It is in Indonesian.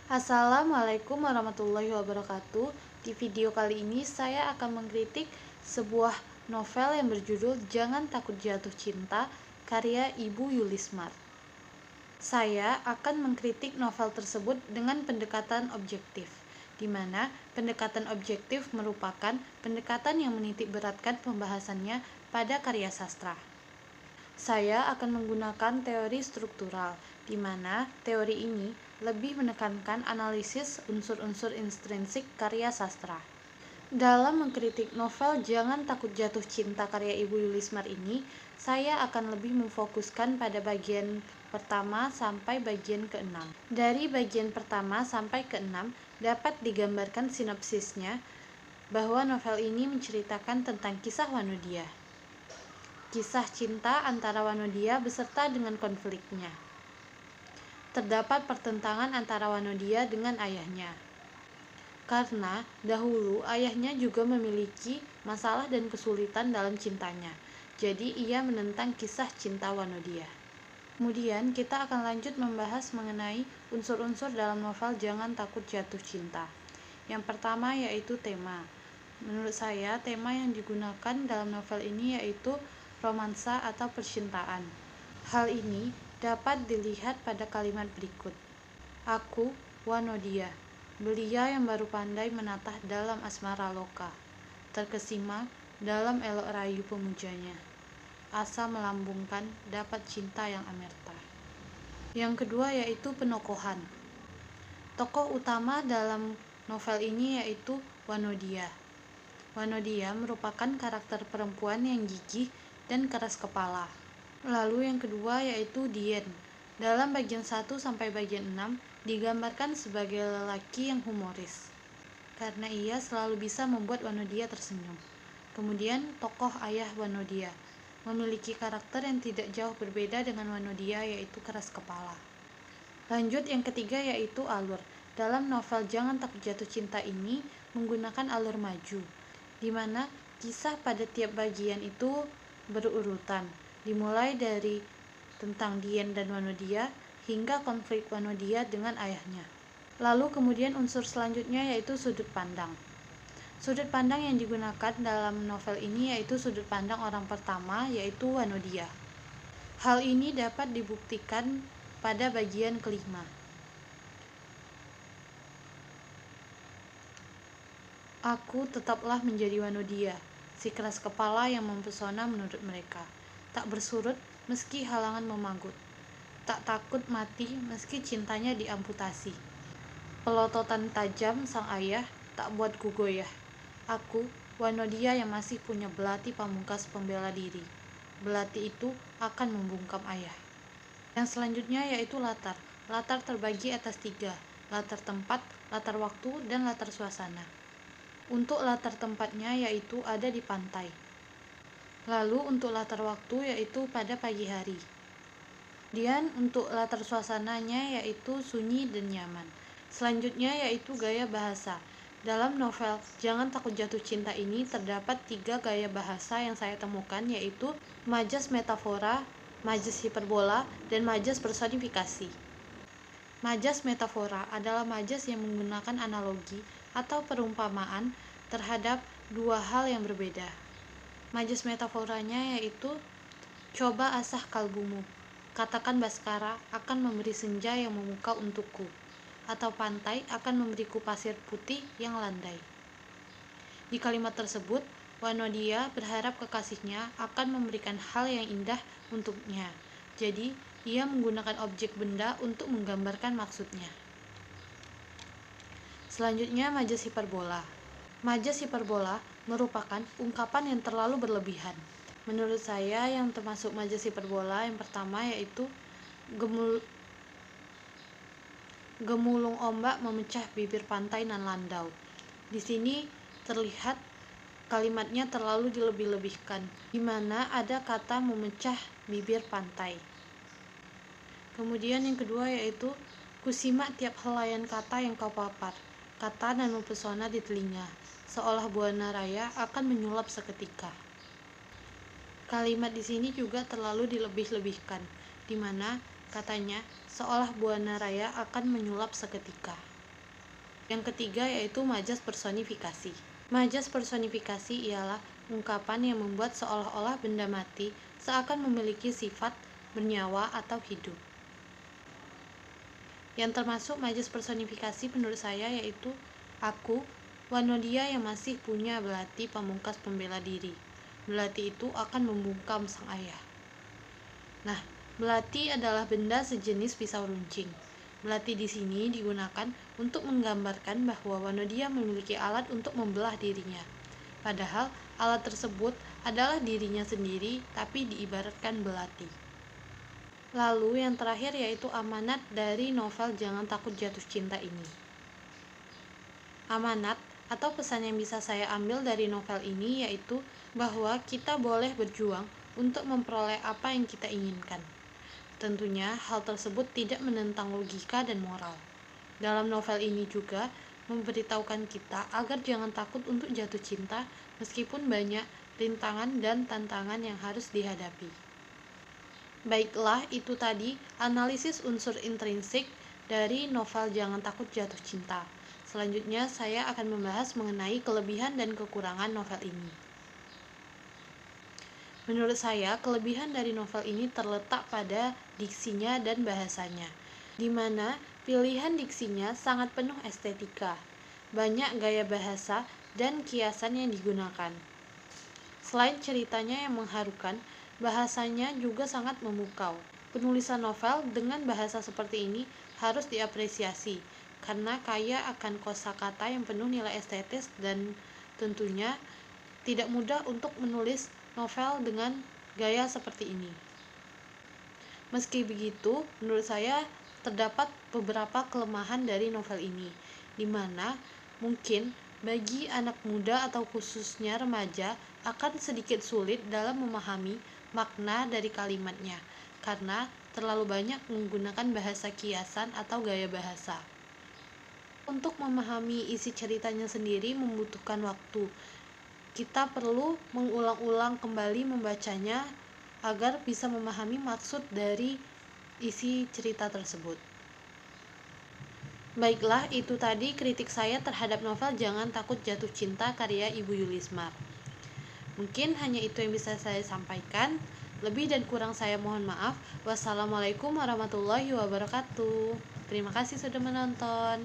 Assalamualaikum warahmatullahi wabarakatuh. Di video kali ini saya akan mengkritik sebuah novel yang berjudul Jangan Takut Jatuh Cinta, karya Ibu Yulismar. Saya akan mengkritik novel tersebut dengan pendekatan objektif, di mana pendekatan objektif merupakan pendekatan yang menitik beratkan pembahasannya pada karya sastra. Saya akan menggunakan teori struktural, di mana teori ini lebih menekankan analisis unsur-unsur intrinsik karya sastra. Dalam mengkritik novel Jangan Takut Jatuh Cinta karya Ibu Yulismar ini, saya akan lebih memfokuskan pada bagian pertama sampai bagian ke-6. Dari bagian pertama sampai ke-6 dapat digambarkan sinopsisnya bahwa novel ini menceritakan tentang kisah Wanodia. Kisah cinta antara Wanodia beserta dengan konfliknya. Terdapat pertentangan antara Wanodia dengan ayahnya. Karena dahulu ayahnya juga memiliki masalah dan kesulitan dalam cintanya. Jadi ia menentang kisah cinta Wanodia. Kemudian kita akan lanjut membahas mengenai unsur-unsur dalam novel Jangan Takut Jatuh Cinta. Yang pertama yaitu tema. Menurut saya tema yang digunakan dalam novel ini yaitu romansa atau percintaan. Hal ini dapat dilihat pada kalimat berikut. Aku, Wanodia, belia yang baru pandai menatah dalam asmara loka, terkesima dalam elok rayu pemujanya. Asa melambungkan dapat cinta yang amerta. Yang kedua yaitu penokohan. Tokoh utama dalam novel ini yaitu Wanodia. Wanodia merupakan karakter perempuan yang gigih dan keras kepala. Lalu yang kedua yaitu Dien. Dalam bagian 1 sampai bagian 6 digambarkan sebagai lelaki yang humoris, karena ia selalu bisa membuat Wanodia tersenyum. Kemudian tokoh ayah Wanodia memiliki karakter yang tidak jauh berbeda dengan Wanodia, yaitu keras kepala. Lanjut yang ketiga yaitu alur. Dalam novel Jangan Takut Jatuh Cinta ini menggunakan alur maju, di mana kisah pada tiap bagian itu berurutan, dimulai dari tentang Dien dan Wanodia hingga konflik Wanodia dengan ayahnya. Lalu kemudian unsur selanjutnya yaitu sudut pandang. Sudut pandang yang digunakan dalam novel ini yaitu sudut pandang orang pertama, yaitu Wanodia. Hal ini dapat dibuktikan pada bagian kelima. Aku tetaplah menjadi Wanodia, si keras kepala yang mempesona menurut mereka. Tak bersurut meski halangan memanggut. Tak takut mati meski cintanya diamputasi. Pelototan tajam sang ayah tak buatku goyah. Aku, Wanodia yang masih punya belati pamungkas pembela diri. Belati itu akan membungkam ayah. Yang selanjutnya yaitu latar. Latar terbagi atas 3, latar tempat, latar waktu, dan latar suasana. Untuk latar tempatnya yaitu ada di pantai. Lalu untuk latar waktu yaitu pada pagi hari. Dan untuk latar suasananya yaitu sunyi dan nyaman. Selanjutnya yaitu gaya bahasa. Dalam novel Jangan Takut Jatuh Cinta ini terdapat 3 gaya bahasa yang saya temukan, yaitu majas metafora, majas hiperbola, dan majas personifikasi. Majas metafora adalah majas yang menggunakan analogi atau perumpamaan terhadap 2 hal yang berbeda. Majas metaforanya yaitu coba asah kalbumu, katakan Baskara akan memberi senja yang memukau untukku, atau pantai akan memberiku pasir putih yang landai. Di kalimat tersebut, Wanodia berharap kekasihnya akan memberikan hal yang indah untuknya. Jadi, ia menggunakan objek benda untuk menggambarkan maksudnya. Selanjutnya, majas hiperbola. Majas hiperbola merupakan ungkapan yang terlalu berlebihan. Menurut saya yang termasuk majas hiperbola yang pertama yaitu gemulung ombak memecah bibir pantai nan landau. Di sini terlihat kalimatnya terlalu dilebih-lebihkan, di mana ada kata memecah bibir pantai. Kemudian yang kedua yaitu kusimak tiap helaian kata yang kau papar, kata dan mempesona di telinga, seolah buana raya akan menyulap seketika. Kalimat di sini juga terlalu dilebih-lebihkan, di mana katanya seolah buana raya akan menyulap seketika. Yang ketiga yaitu majas personifikasi. Majas personifikasi ialah ungkapan yang membuat seolah-olah benda mati seakan memiliki sifat bernyawa atau hidup. Yang termasuk majas personifikasi menurut saya yaitu aku, Wanodia yang masih punya belati pamungkas pembela diri. Belati itu akan membungkam sang ayah. Nah, belati adalah benda sejenis pisau runcing. Belati di sini digunakan untuk menggambarkan bahwa Wanodia memiliki alat untuk membelah dirinya. Padahal alat tersebut adalah dirinya sendiri, tapi diibaratkan belati. Lalu yang terakhir yaitu amanat dari novel Jangan Takut Jatuh Cinta ini. Amanat atau pesan yang bisa saya ambil dari novel ini yaitu bahwa kita boleh berjuang untuk memperoleh apa yang kita inginkan. Tentunya hal tersebut tidak menentang logika dan moral. Dalam novel ini juga memberitahukan kita agar jangan takut untuk jatuh cinta meskipun banyak rintangan dan tantangan yang harus dihadapi. Baiklah, itu tadi analisis unsur intrinsik dari novel Jangan Takut Jatuh Cinta. Selanjutnya saya akan membahas mengenai kelebihan dan kekurangan novel ini. Menurut saya, kelebihan dari novel ini terletak pada diksinya dan bahasanya, di mana pilihan diksinya sangat penuh estetika, banyak gaya bahasa dan kiasan yang digunakan. Selain ceritanya yang mengharukan, bahasanya juga sangat memukau. Penulisan novel dengan bahasa seperti ini harus diapresiasi, karena kaya akan kosakata yang penuh nilai estetis dan tentunya tidak mudah untuk menulis novel dengan gaya seperti ini. Meski begitu, menurut saya terdapat beberapa kelemahan dari novel ini, di mana mungkin bagi anak muda atau khususnya remaja akan sedikit sulit dalam memahami makna dari kalimatnya, karena terlalu banyak menggunakan bahasa kiasan atau gaya bahasa. Untuk memahami isi ceritanya sendiri membutuhkan waktu. Kita perlu mengulang-ulang kembali membacanya agar bisa memahami maksud dari isi cerita tersebut. Baiklah, itu tadi kritik saya terhadap novel Jangan Takut Jatuh Cinta karya Ibu Yulismar. Mungkin hanya itu yang bisa saya sampaikan. Lebih dan kurang saya mohon maaf. Wassalamualaikum warahmatullahi wabarakatuh. Terima kasih sudah menonton.